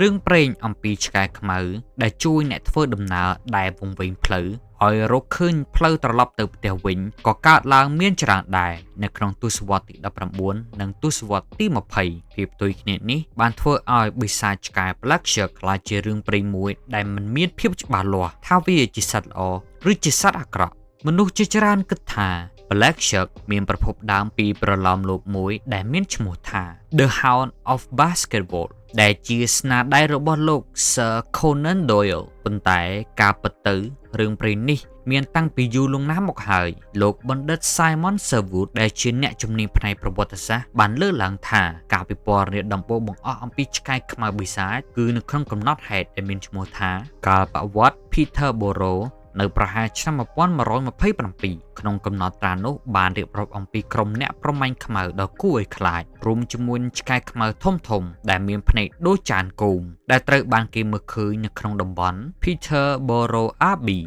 រឿងព្រេងអំពីឆ្កែខ្មៅដែលជួយអ្នកធ្វើដំណើរដែលវង្វេងផ្លូវឲ្យរកឃើញផ្លូវត្រឡប់ទៅផ្ទះវិញក៏កើតឡើងមានច្រើនដែរនៅក្នុងទសវត្សរ៍ទី19និងទសវត្សរ៍ទី20ភាពផ្ទុយគ្នានេះបានធ្វើឲ្យបិសាចឆ្កែ Black Shark ក្លាយជារឿងព្រេងមួយដែលមិនមានភាពច្បាស់លាស់ថាវាជាសត្វល្អឬជាសត្វអាក្រក់មនុស្សជាច្រើនគិតថា Black Shark មានប្រភពដើមពីប្រឡោមលោកមួយដែលមានឈ្មោះថា The Hound of Baskerville ដែលជាស្នាដៃរបស់លោក Sir Conan Doyle ប៉ុន្តែការពិតទៅរឿងព្រេងនេះមានតាំងពីយូរលង់ណាស់មកហើយលោកបណ្ឌិត Simon Sherwood ដែលជាអ្នកជំនាញផ្នែកប្រវត្តិសាស្ត្របានលើកឡើងថាការពិពណ៌នាដំបូងបង្អស់អំពីឆ្កែខ្មៅបិសាចគឺនៅក្នុងកំណត់ហេតុដែលមានឈ្មោះថាកាលបវត្ត Peterborough នៅប្រហែលឆ្នាំ1127ក្នុងកំណត់ត្រានោះបានរៀបរាប់អំពីក្រុមអ្នកប្រមាញ់ខ្មៅដ៏គួរឲ្យខ្លាចរួមជាមួយឆ្កែខ្មៅធំៗដែលមានភ្នែកដូចចានគោមដែលត្រូវបានគេមើលឃើញនៅក្នុងតំបន់ Peterborough Abbey